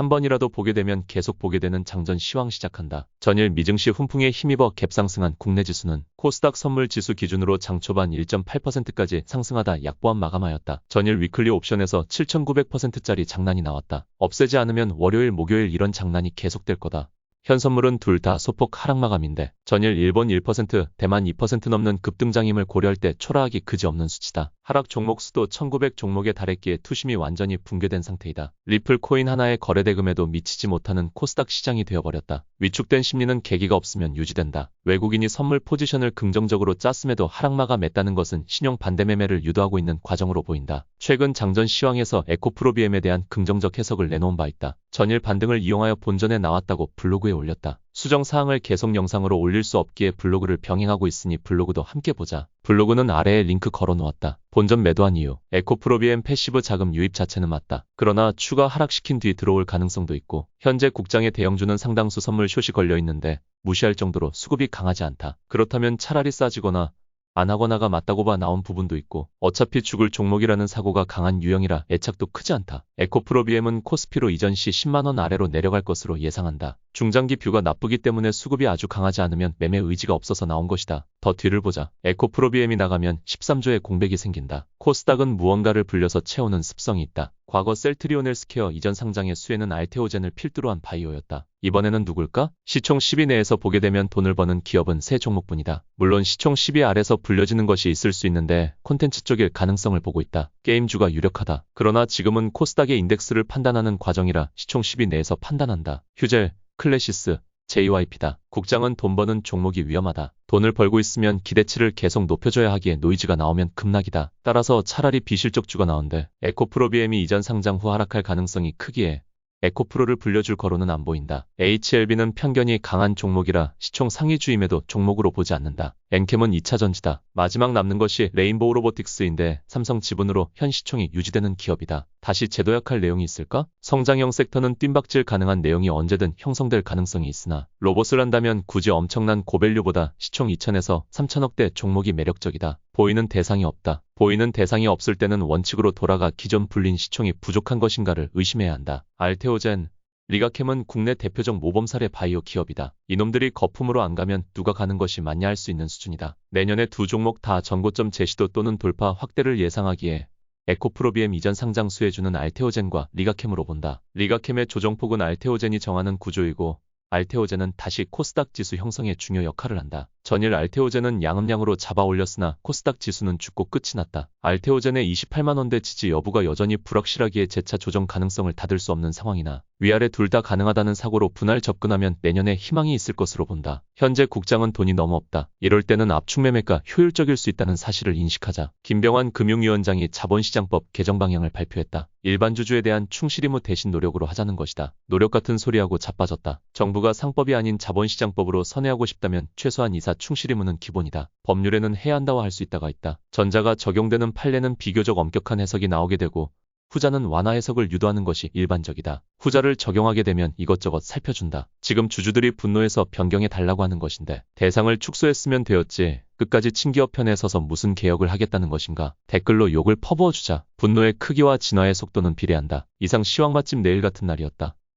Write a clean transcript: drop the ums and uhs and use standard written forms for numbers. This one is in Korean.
한 번이라도 보게 되면 계속 보게 되는 장전 시황 시작한다. 전일 미증시 훈풍에 힘입어 갭상승한 국내 지수는 코스닥 선물 지수 기준으로 장 초반 1.8%까지 상승하다 약보합 마감하였다. 전일 위클리 옵션에서 7,900%짜리 장난이 나왔다. 없애지 않으면 월요일 목요일 이런 장난이 계속될 거다. 현 선물은 둘 다 소폭 하락 마감인데 전일 일본 1%, 대만 2% 넘는 급등장임을 고려할 때 초라하기 그지없는 수치다. 하락 종목 수도 1900 종목에 달했기에 투심이 완전히 붕괴된 상태이다. 리플 코인 하나의 거래 대금에도 미치지 못하는 코스닥 시장이 되어버렸다. 위축된 심리는 계기가 없으면 유지된다. 외국인이 선물 포지션을 긍정적으로 짰음에도 하락 마감했다는 것은 신용 반대 매매를 유도하고 있는 과정으로 보인다. 최근 장전 시황에서 에코프로비엠에 대한 긍정적 해석을 내놓은 바 있다. 전일 반등을 이용하여 본전에 나왔다고 블로그에 올렸다. 수정 사항을 계속 영상으로 올릴 수 없기에 블로그를 병행하고 있으니 블로그도 함께 보자. 블로그는 아래에 링크 걸어 놓았다. 본전 매도한 이유. 에코프로비엠 패시브 자금 유입 자체는 맞다. 그러나 추가 하락시킨 뒤 들어올 가능성도 있고 현재 국장의 대형주는 상당수 선물 숏이 걸려 있는데 무시할 정도로 수급이 강하지 않다. 그렇다면 차라리 싸지거나 안 하거나가 맞다고 봐 나온 부분도 있고 어차피 죽을 종목이라는 사고가 강한 유형이라 애착도 크지 않다. 에코프로비엠은 코스피로 이전 시 10만원 아래로 내려갈 것으로 예상한다. 중장기 뷰가 나쁘기 때문에 수급이 아주 강하지 않으면 매매 의지가 없어서 나온 것이다. 더 뒤를 보자. 에코프로비엠이 나가면 13조의 공백이 생긴다. 코스닥은 무언가를 불려서 채우는 습성이 있다. 과거 셀트리온 헬스케어 이전 상장의 수혜는 알테오젠을 필두로 한 바이오였다. 이번에는 누굴까? 시총 10위 내에서 보게 되면 돈을 버는 기업은 세 종목뿐이다. 물론 시총 10위 아래서 불려지는 것이 있을 수 있는데 콘텐츠 쪽일 가능성을 보고 있다. 게임주가 유력하다. 그러나 지금은 코스닥의 인덱스를 판단하는 과정이라 시총 10위 내에서 판단한다. 휴젤, 클래시스, JYP다. 국장은 돈 버는 종목이 위험하다. 돈을 벌고 있으면 기대치를 계속 높여줘야 하기에 노이즈가 나오면 급락이다. 따라서 차라리 비실적주가 나온데 에코프로비엠이 이전 상장 후 하락할 가능성이 크기에 에코프로를 불려줄 거로는 안 보인다. HLB는 편견이 강한 종목이라 시총 상위주임에도 종목으로 보지 않는다. 엔캠은 2차전지다. 마지막 남는 것이 레인보우 로보틱스인데 삼성 지분으로 현 시총이 유지되는 기업이다. 다시 재도약할 내용이 있을까? 성장형 섹터는 뜀박질 가능한 내용이 언제든 형성될 가능성이 있으나 로봇을 한다면 굳이 엄청난 고밸류보다 시총 2천에서 3천억대 종목이 매력적이다. 보이는 대상이 없다. 보이는 대상이 없을 때는 원칙으로 돌아가 기존 불린 시총이 부족한 것인가를 의심해야 한다. 알테오젠, 리가캠은 국내 대표적 모범 사례 바이오 기업이다. 이놈들이 거품으로 안 가면 누가 가는 것이 맞냐 할 수 있는 수준이다. 내년에 두 종목 다 전고점 재시도 또는 돌파 확대를 예상하기에 에코프로비엠 이전 상장 수혜주는 알테오젠과 리가캠으로 본다. 리가캠의 조정폭은 알테오젠이 정하는 구조이고 알테오젠은 다시 코스닥 지수 형성에 중요 역할을 한다. 전일 알테오젠은 양음량으로 잡아 올렸으나 코스닥 지수는 죽고 끝이 났다. 알테오젠의 28만원대 지지 여부가 여전히 불확실하기에 재차 조정 가능성을 닫을 수 없는 상황이나 위아래 둘 다 가능하다는 사고로 분할 접근하면 내년에 희망이 있을 것으로 본다. 현재 국장은 돈이 너무 없다. 이럴 때는 압축 매매가 효율적일 수 있다는 사실을 인식하자. 김병환 금융위원장이 자본시장법 개정 방향을 발표했다. 일반 주주에 대한 충실 의무 대신 노력으로 하자는 것이다. 노력 같은 소리하고 자빠졌다. 정부가 상법이 아닌 자본시장법으로 선회하고 싶다면 최소한 이사 충실 의무는 기본이다. 법률에는 해야 한다고 할 수 있다가 있다. 전자가 적용되는 판례는 비교적 엄격한 해석이 나오게 되고 후자는 완화 해석을 유도하는 것이 일반적이다. 후자를 적용하게 되면 이것저것 살펴준다. 지금 주주들이 분노해서 변경해 달라고 하는 것인데 대상을 축소했으면 되었지. 끝까지 친기업 편에 서서 무슨 개혁을 하겠다는 것인가. 댓글로 욕을 퍼부어주자. 분노의 크기와 진화의 속도는 비례한다. 이상 시황 맛집 내일 같은 날이었다.